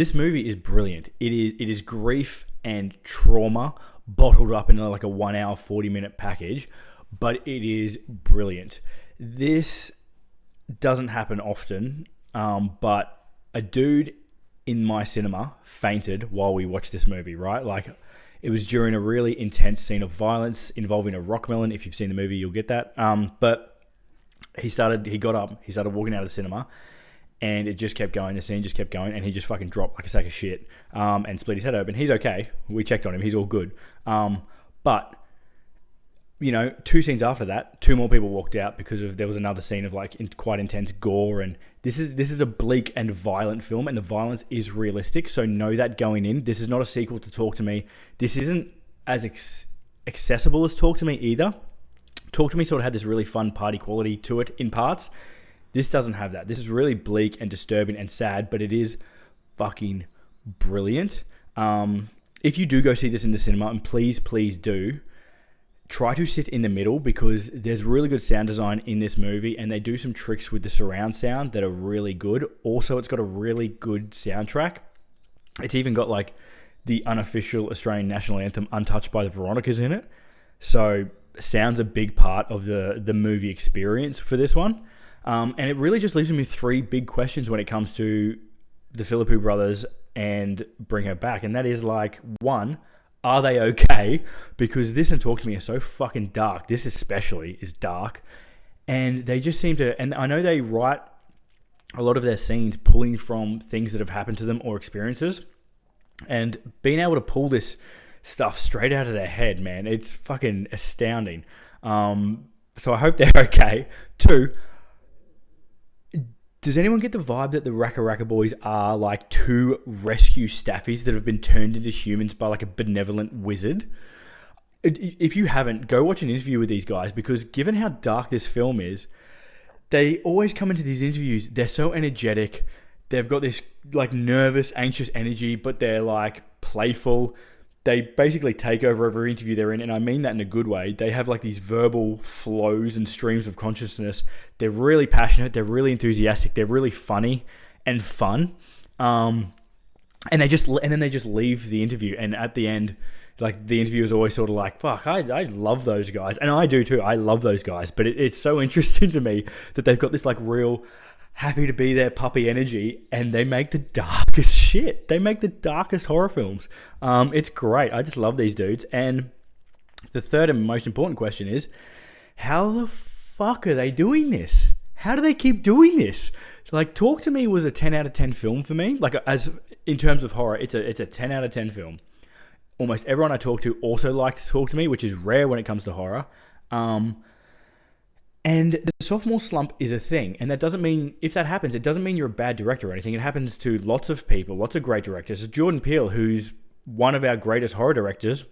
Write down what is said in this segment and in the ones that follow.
This movie is brilliant. It is grief and trauma bottled up in like a 1 hour, 40-minute package, but it is brilliant. This doesn't happen often, but a dude in my cinema fainted while we watched this movie, right? Like, it was during a really intense scene of violence involving a rock melon. If you've seen the movie, you'll get that. But he got up, he started walking out of the cinema, and it just kept going. The scene just kept going, and he just fucking dropped like a sack of shit, and split his head open. He's okay. We checked on him. He's all good. But, you know, 2 scenes after that, 2 more people walked out because there was another scene of like quite intense gore. And this is a bleak and violent film, and the violence is realistic. So know that going in. This is not a sequel to Talk to Me. This isn't as accessible as Talk to Me either. Talk to Me sort of had this really fun party quality to it in parts. This doesn't have that. This is really bleak and disturbing and sad, but it is fucking brilliant. If you do go see this in the cinema, and please do, try to sit in the middle, because there's really good sound design in this movie, and they do some tricks with the surround sound that are really good. Also, it's got a really good soundtrack. It's even got like the unofficial Australian national anthem, Untouched by the Veronicas, in it. So sound's a big part of the movie experience for this one. And it really just leaves me with 3 big questions when it comes to the Philippou brothers and Bring Her Back. And that is like, 1, are they okay? Because this and Talk to Me are so fucking dark. This especially is dark. And they just seem to... And I know they write a lot of their scenes pulling from things that have happened to them or experiences. And being able to pull this stuff straight out of their head, man, it's fucking astounding. So I hope they're okay. 2... Does anyone get the vibe that the RackaRacka boys are like 2 rescue staffies that have been turned into humans by like a benevolent wizard? If you haven't, go watch an interview with these guys, because given how dark this film is, they always come into these interviews, they're so energetic, they've got this like nervous, anxious energy, but they're like playful. They basically take over every interview they're in, and I mean that in a good way. They have like these verbal flows and streams of consciousness. They're really passionate. They're really enthusiastic. They're really funny and fun. And then they just leave the interview. And at the end, like, the interview is always sort of like, fuck, I love those guys. And I do too. I love those guys. But it's so interesting to me that they've got this like real happy to be there puppy energy, and they make the darkest shit. They make the darkest horror films. It's great. I just love these dudes. And the third and most important question is, how the fuck are they doing this? How do they keep doing this? Like, Talk to Me was a 10 out of 10 film for me. Like, as in terms of horror, it's a 10 out of 10 film. Almost everyone I talk to also likes Talk to Me, which is rare when it comes to horror. And the sophomore slump is a thing. And that doesn't mean, if that happens, it doesn't mean you're a bad director or anything. It happens to lots of people, lots of great directors. Jordan Peele, who's one of our greatest horror directors,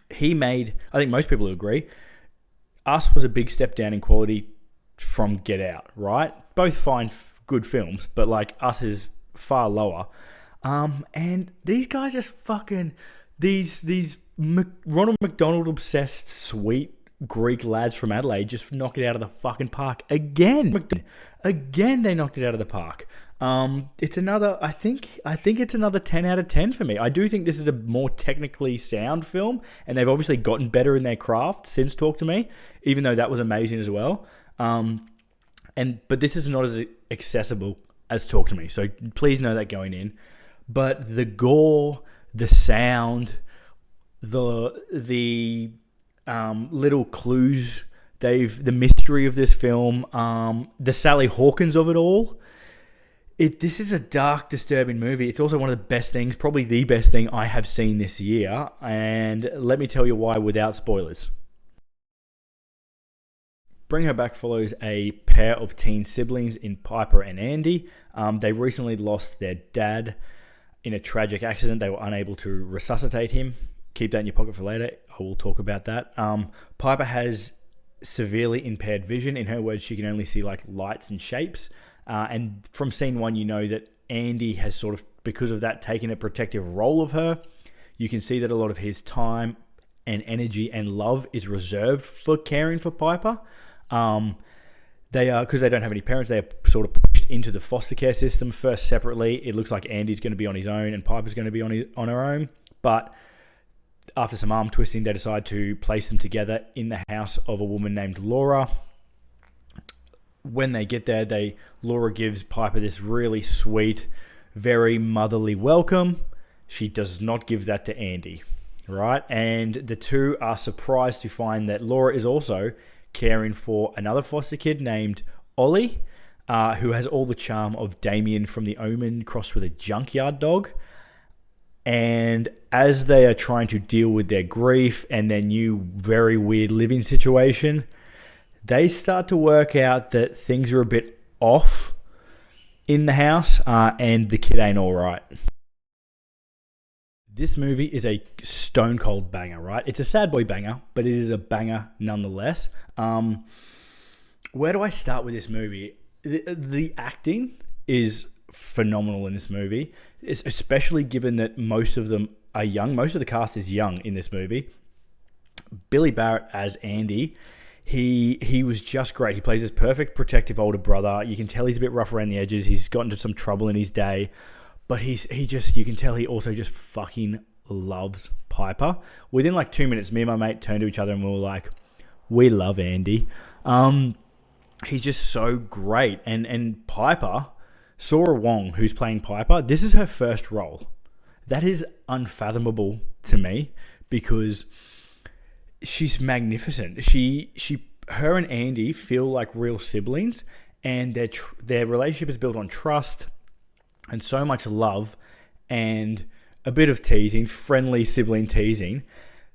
he made, I think most people will agree, Us was a big step down in quality from Get Out, right? Both fine, good films, but like Us is far lower. And these guys just fucking, these Ronald McDonald obsessed, sweet Greek lads from Adelaide just knock it out of the fucking park again. Again, they knocked it out of the park. It's another, I think it's another 10 out of 10 for me. I do think this is a more technically sound film, and they've obviously gotten better in their craft since Talk to Me, even though that was amazing as well. But this is not as accessible as Talk to Me, so please know that going in. But the gore, the sound, the little clues, the mystery of this film, the Sally Hawkins of it all. This is a dark, disturbing movie. It's also one of the best things, probably the best thing I have seen this year. And let me tell you why without spoilers. Bring Her Back follows a pair of teen siblings in Piper and Andy. They recently lost their dad in a tragic accident. They were unable to resuscitate him. Keep that in your pocket for later. I will talk about that. Piper has severely impaired vision. In her words, she can only see like lights and shapes. And from scene 1, you know that Andy has sort of, because of that, taken a protective role of her. You can see that a lot of his time and energy and love is reserved for caring for Piper. They are, because they don't have any parents, they are sort of pushed into the foster care system first separately. It looks like Andy's going to be on his own and Piper's going to be on her own. But after some arm twisting, they decide to place them together in the house of a woman named Laura. When they get there, Laura gives Piper this really sweet, very motherly welcome. She does not give that to Andy, right? And the two are surprised to find that Laura is also caring for another foster kid named Ollie, who has all the charm of Damien from The Omen crossed with a junkyard dog. And as they are trying to deal with their grief and their new very weird living situation, they start to work out that things are a bit off in the house, and the kid ain't all right. This movie is a stone cold banger, right? It's a sad boy banger, but it is a banger nonetheless. Where do I start with this movie? The acting is phenomenal in this movie, especially given that most of them are young. Most of the cast is young in this movie. Billy Barrett as Andy, he was just great. He plays this perfect protective older brother. You can tell he's a bit rough around the edges. He's got into some trouble in his day, but you can tell he also just fucking loves Piper. Within like 2 minutes, me and my mate turned to each other and we were like, we love Andy. He's just so great. And Piper, Sora Wong, who's playing Piper, this is her first role. That is unfathomable to me because she's magnificent. Her and Andy feel like real siblings, and their relationship is built on trust and so much love and a bit of teasing, friendly sibling teasing.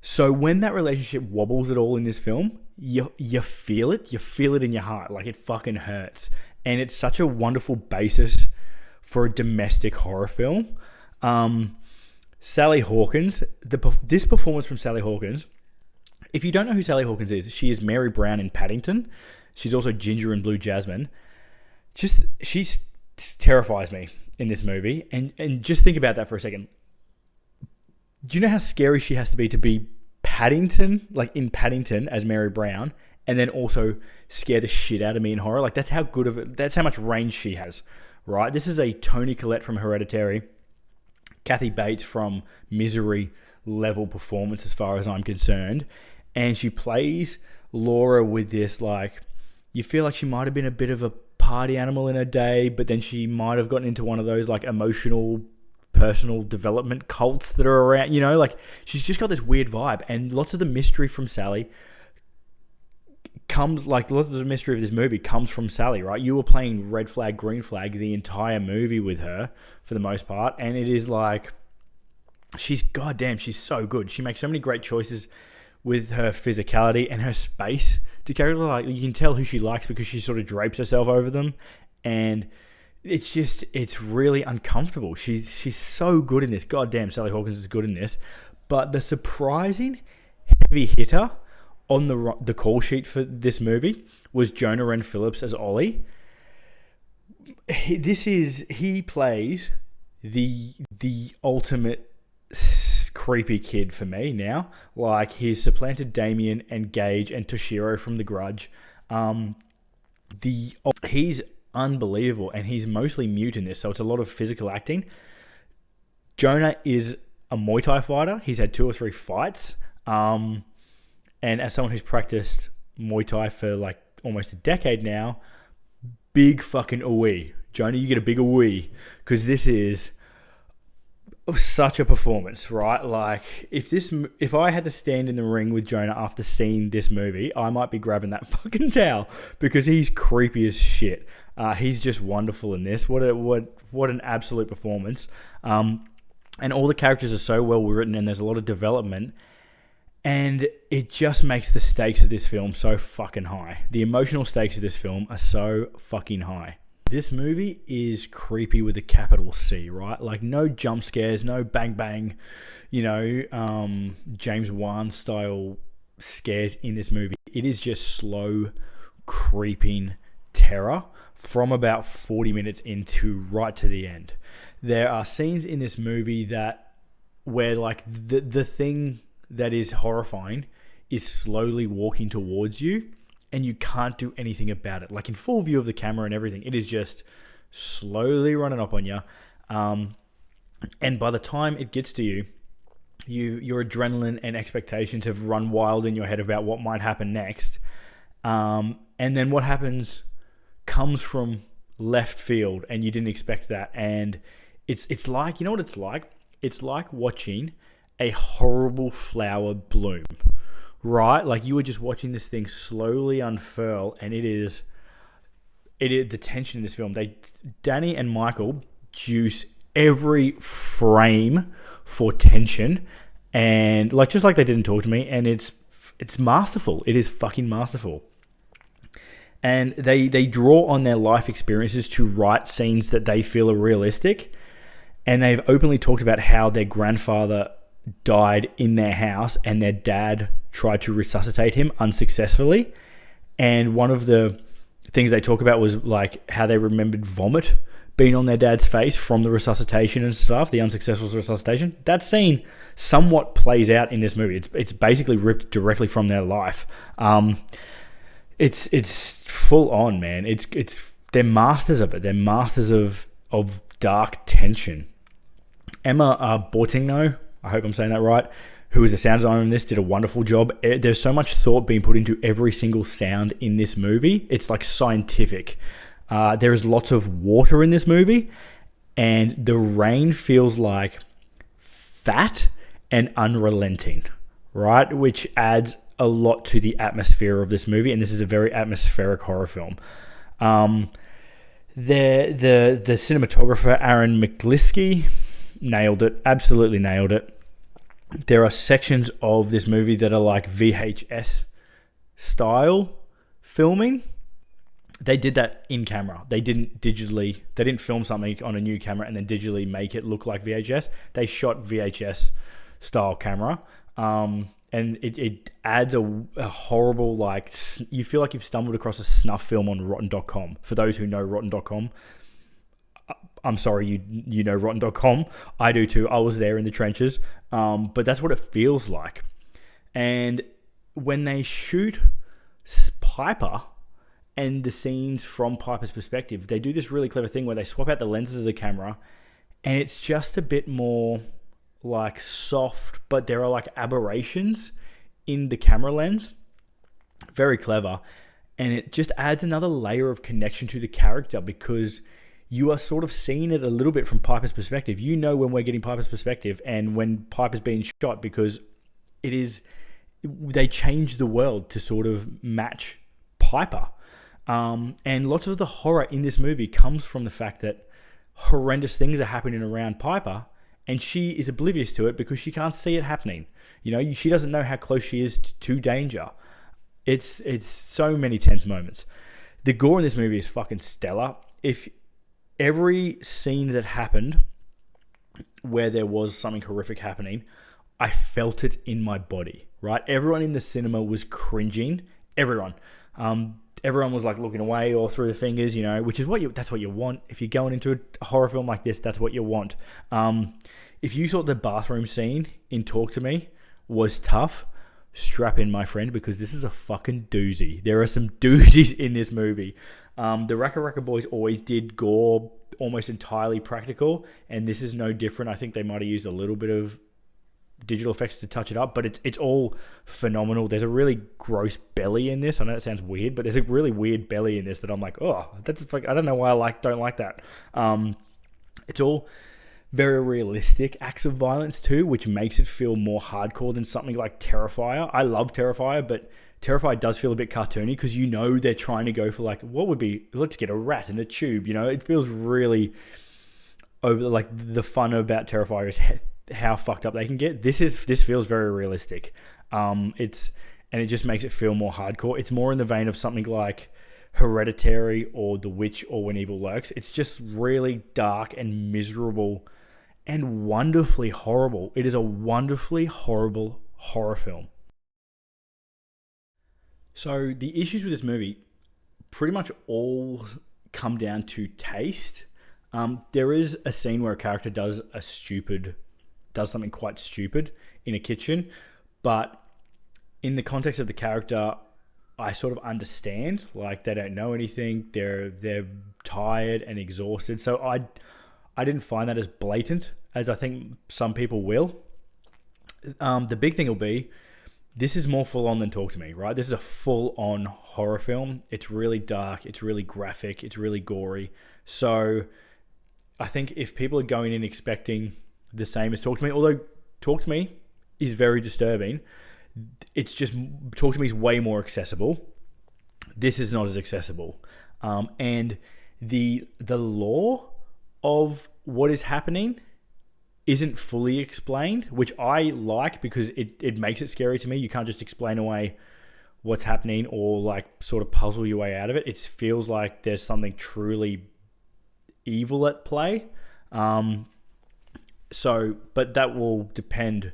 So when that relationship wobbles at all in this film, you feel it. You feel it in your heart. Like, it fucking hurts. And it's such a wonderful basis for a domestic horror film. Sally Hawkins, this performance from Sally Hawkins, if you don't know who Sally Hawkins is, she is Mary Brown in Paddington. She's also Ginger in Blue Jasmine. She terrifies me in this movie. And just think about that for a second. Do you know how scary she has to be Paddington, like in Paddington as Mary Brown, and then also scare the shit out of me in horror? Like, that's how much range she has, right? This is a Toni Collette from Hereditary, Kathy Bates from Misery level performance as far as I'm concerned. And she plays Laura with this, like, you feel like she might have been a bit of a party animal in her day, but then she might have gotten into one of those like emotional personal development cults that are around, you know, like, she's just got this weird vibe. And lots of the mystery from Sally lots of the mystery of this movie comes from Sally, right? You were playing red flag, green flag the entire movie with her for the most part, and it is like, she's so good. She makes so many great choices with her physicality and her space to carry. Like, you can tell who she likes because she sort of drapes herself over them, and it's really uncomfortable. She's so good in this. Goddamn, Sally Hawkins is good in this. But the surprising heavy hitter on the call sheet for this movie was Jonah Wren Phillips as Ollie. He plays the ultimate creepy kid for me now. Like, he's supplanted Damien and Gage and Toshiro from The Grudge. He's unbelievable, and he's mostly mute in this, so it's a lot of physical acting. Jonah is a Muay Thai fighter. He's had 2 or 3 fights. And as someone who's practiced Muay Thai for like almost a decade now, big fucking ooey. Jonah, you get a big ooey, because this is such a performance, right? Like, if I had to stand in the ring with Jonah after seeing this movie, I might be grabbing that fucking towel, because he's creepy as shit. He's just wonderful in this. What an absolute performance. And all the characters are so well written, and there's a lot of development, and it just makes the stakes of this film so fucking high. The emotional stakes of this film are so fucking high. This movie is creepy with a capital C, right? Like, no jump scares, no bang bang, James Wan style scares in this movie. It is just slow, creeping terror from about 40 minutes into right to the end. There are scenes in this movie where like the thing that is horrifying is slowly walking towards you, and you can't do anything about it. Like, in full view of the camera and everything, it is just slowly running up on you. And by the time it gets to you, your adrenaline and expectations have run wild in your head about what might happen next. And then what happens comes from left field, and you didn't expect that. And it's like, you know what it's like? It's like watching a horrible flower bloom, right? Like you were just watching this thing slowly unfurl, and it is the tension in this film. Danny and Michael juice every frame for tension, and like just like they didn't talk to me, and it's masterful. It is fucking masterful. And they draw on their life experiences to write scenes that they feel are realistic. And they've openly talked about how their grandfather died in their house and their dad tried to resuscitate him unsuccessfully. And one of the things they talk about was like how they remembered vomit being on their dad's face from the resuscitation and stuff, the unsuccessful resuscitation. That scene somewhat plays out in this movie. It's basically ripped directly from their life. It's full on, man. They're masters of it. They're masters of dark tension. Emma Bortigno, I hope I'm saying that right, who is the sound designer in this, did a wonderful job. There's so much thought being put into every single sound in this movie. It's like scientific. There is lots of water in this movie, and the rain feels like fat and unrelenting, right? Which adds a lot to the atmosphere of this movie, and this is a very atmospheric horror film. The cinematographer, Aaron McGlisky, nailed it. Absolutely nailed it. There are sections of this movie that are like VHS style filming. They did that in camera. They didn't film something on a new camera and then digitally make it look like VHS. They shot VHS style camera. And it adds a horrible, like, you feel like you've stumbled across a snuff film on Rotten.com. For those who know Rotten.com, I'm sorry, you know Rotten.com. I do too. I was there in the trenches. But that's what it feels like. And when they shoot Piper and the scenes from Piper's perspective, they do this really clever thing where they swap out the lenses of the camera, and it's just a bit more like soft, but there are like aberrations in the camera lens. Very clever. And it just adds another layer of connection to the character because you are sort of seeing it a little bit from Piper's perspective. You know when we're getting Piper's perspective and when Piper's being shot, because they change the world to sort of match Piper. And lots of the horror in this movie comes from the fact that horrendous things are happening around Piper, and she is oblivious to it because she can't see it happening. You know, she doesn't know how close she is to danger. It's so many tense moments. The gore in this movie is fucking stellar. If every scene that happened where there was something horrific happening, I felt it in my body, right? Everyone in the cinema was cringing. Everyone. Everyone was like looking away or through the fingers, you know, which is that's what you want. If you're going into a horror film like this, that's what you want. If you thought the bathroom scene in Talk to Me was tough, strap in, my friend, because this is a fucking doozy. There are some doozies in this movie. The RackaRacka boys always did gore almost entirely practical, and this is no different. I think they might have used a little bit of digital effects to touch it up, but it's all phenomenal. There's a really gross belly in this. I know that sounds weird, but there's a really weird belly in this that I'm like, oh, that's like, I don't know why I don't like that. It's all very realistic acts of violence too, which makes it feel more hardcore than something like Terrifier. I love Terrifier, but Terrifier does feel a bit cartoony because you know they're trying to go for like, what would be, let's get a rat in a tube, you know? It feels really over, like the fun about Terrifier is how fucked up they can get. This feels very realistic. And it just makes it feel more hardcore. It's more in the vein of something like Hereditary or The Witch or When Evil Lurks. It's just really dark and miserable and wonderfully horrible. It is a wonderfully horrible horror film. So the issues with this movie pretty much all come down to taste. There is a scene where a character does something quite stupid in a kitchen, but in the context of the character, I sort of understand. Like, they don't know anything. They're tired and exhausted. So I didn't find that as blatant as I think some people will. The big thing will be, this is more full on than Talk to Me, right? This is a full on horror film. It's really dark. It's really graphic. It's really gory. So I think if people are going in expecting the same as Talk to Me, although Talk to Me is very disturbing, it's just, Talk to Me is way more accessible. This is not as accessible. And the lore of what is happening isn't fully explained, which I like because it makes it scary to me. You can't just explain away what's happening or like sort of puzzle your way out of it. It feels like there's something truly evil at play. But that will depend,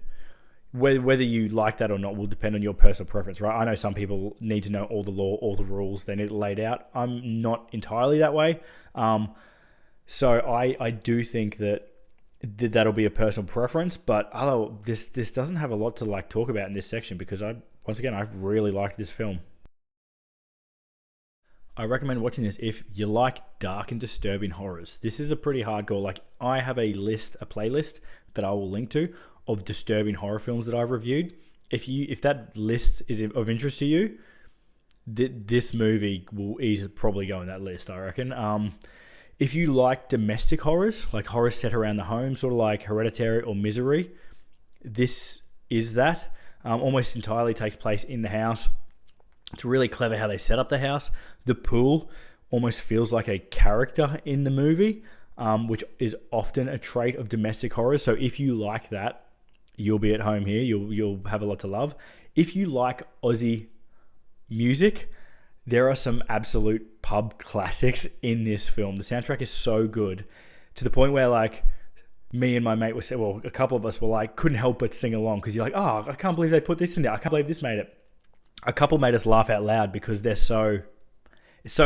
whether you like that or not will depend on your personal preference, right? I know some people need to know all the law, all the rules, they need it laid out. I'm not entirely that way. So I do think that'll be a personal preference, but this doesn't have a lot to like talk about in this section because I really liked this film. I recommend watching this if you like dark and disturbing horrors. This is a pretty hardcore. Like, I have a playlist that I will link to of disturbing horror films that I've reviewed. If that list is of interest to you, this movie will probably go in that list, I reckon. If you like domestic horrors, like horrors set around the home, sort of like Hereditary or Misery, this is that. Almost entirely takes place in the house. It's really clever how they set up the house. The pool almost feels like a character in the movie, which is often a trait of domestic horrors. So if you like that, you'll be at home here. You'll have a lot to love. If you like Aussie music, there are some absolute pub classics in this film. The soundtrack is so good to the point where, like, me and my mate a couple of us were like, couldn't help but sing along because you're like, oh, I can't believe they put this in there. I can't believe this made it. A couple made us laugh out loud because it's so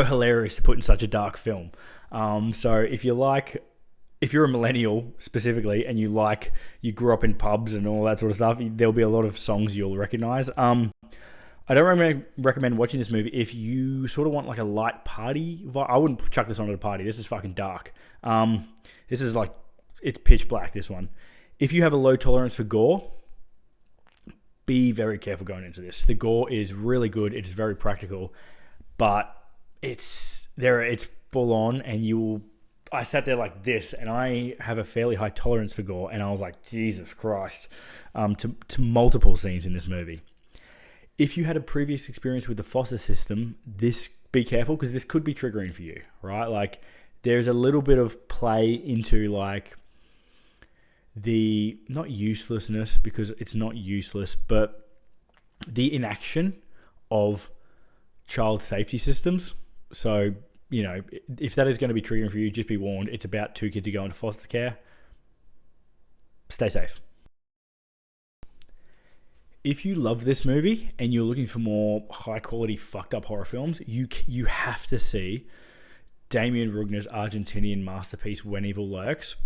hilarious to put in such a dark film. So if you're a millennial specifically and you grew up in pubs and all that sort of stuff, there'll be a lot of songs you'll recognize. I don't recommend watching this movie if you sort of want like a light party vibe. I wouldn't chuck this on at a party. This is fucking dark. This is like, it's pitch black, this one. If you have a low tolerance for gore, be very careful going into this. The gore is really good. It's very practical, but it's full on, and I sat there like this, and I have a fairly high tolerance for gore, and I was like, Jesus Christ, to multiple scenes in this movie. If you had a previous experience with the foster system, be careful because this could be triggering for you, right? Like, there's a little bit of play into like the, not uselessness because it's not useless, but the inaction of child safety systems. So, you know, if that is going to be triggering for you, just be warned. It's about 2 kids who go into foster care. Stay safe. If you love this movie and you're looking for more high quality fucked up horror films, you have to see Damien Rugner's Argentinian masterpiece When Evil Lurks.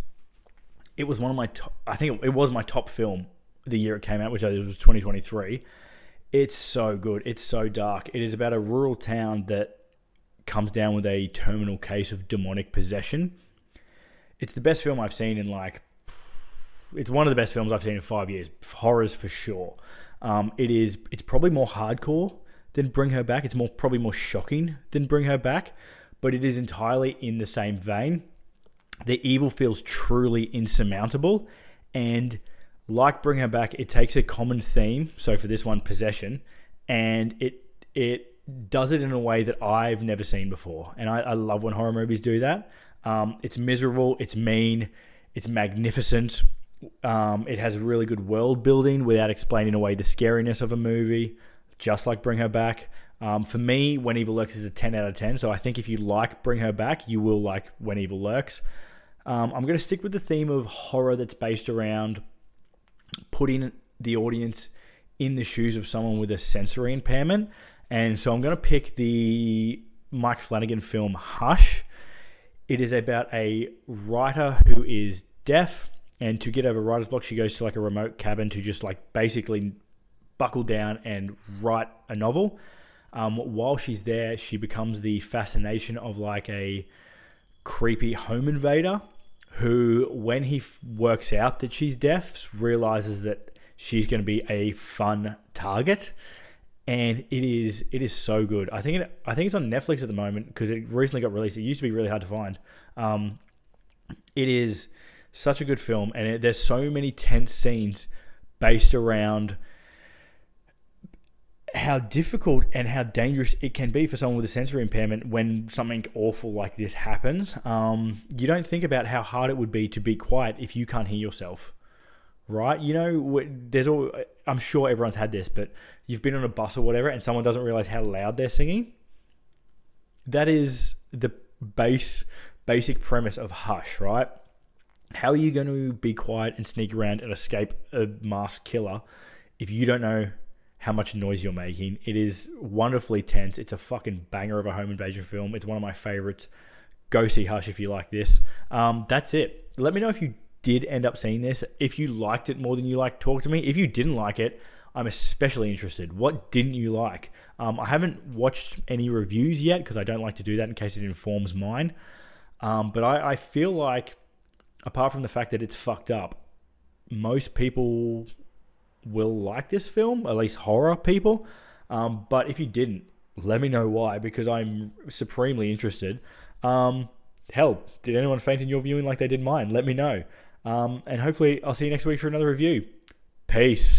It was one of my I think it was my top film the year it came out, which was 2023. It's so good. It's so dark. It is about a rural town that comes down with a terminal case of demonic possession. It's the best film I've seen in it's one of the best films I've seen in 5 years. Horrors for sure. It's probably more hardcore than Bring Her Back. It's probably more shocking than Bring Her Back, but it is entirely in the same vein. The evil feels truly insurmountable, and like Bring Her Back, it takes a common theme. So for this one, possession, and it does it in a way that I've never seen before. And I love when horror movies do that. It's miserable, it's mean, it's magnificent. It has really good world building without explaining away the scariness of a movie, just like Bring Her Back. For me, When Evil Lurks is a 10 out of 10. So I think if you like Bring Her Back, you will like When Evil Lurks. I'm going to stick with the theme of horror that's based around putting the audience in the shoes of someone with a sensory impairment. And so I'm going to pick the Mike Flanagan film Hush. It is about a writer who is deaf, and to get over writer's block, she goes to like a remote cabin to just like basically buckle down and write a novel. While she's there, she becomes the fascination of like a creepy home invader who, when he works out that she's deaf, realizes that she's going to be a fun target. And it is so good. I think it's on Netflix at the moment because it recently got released. It used to be really hard to find. It is such a good film, and there's so many tense scenes based around how difficult and how dangerous it can be for someone with a sensory impairment when something awful like this happens. You don't think about how hard it would be to be quiet if you can't hear yourself, right? You know, I'm sure everyone's had this, but you've been on a bus or whatever and someone doesn't realize how loud they're singing. That is the basic premise of Hush, right? How are you going to be quiet and sneak around and escape a masked killer if you don't know how much noise you're making? It is wonderfully tense. It's a fucking banger of a home invasion film. It's one of my favorites. Go see Hush if you like this. That's it. Let me know if you did end up seeing this. If you liked it more than you liked Talk to Me. If you didn't like it, I'm especially interested. What didn't you like? I haven't watched any reviews yet because I don't like to do that in case it informs mine. But I feel like, apart from the fact that it's fucked up, most people will like this film, at least horror people. But if you didn't, let me know why, because I'm supremely interested. Hell, did anyone faint in your viewing like they did mine? Let me know. And hopefully I'll see you next week for another review. Peace.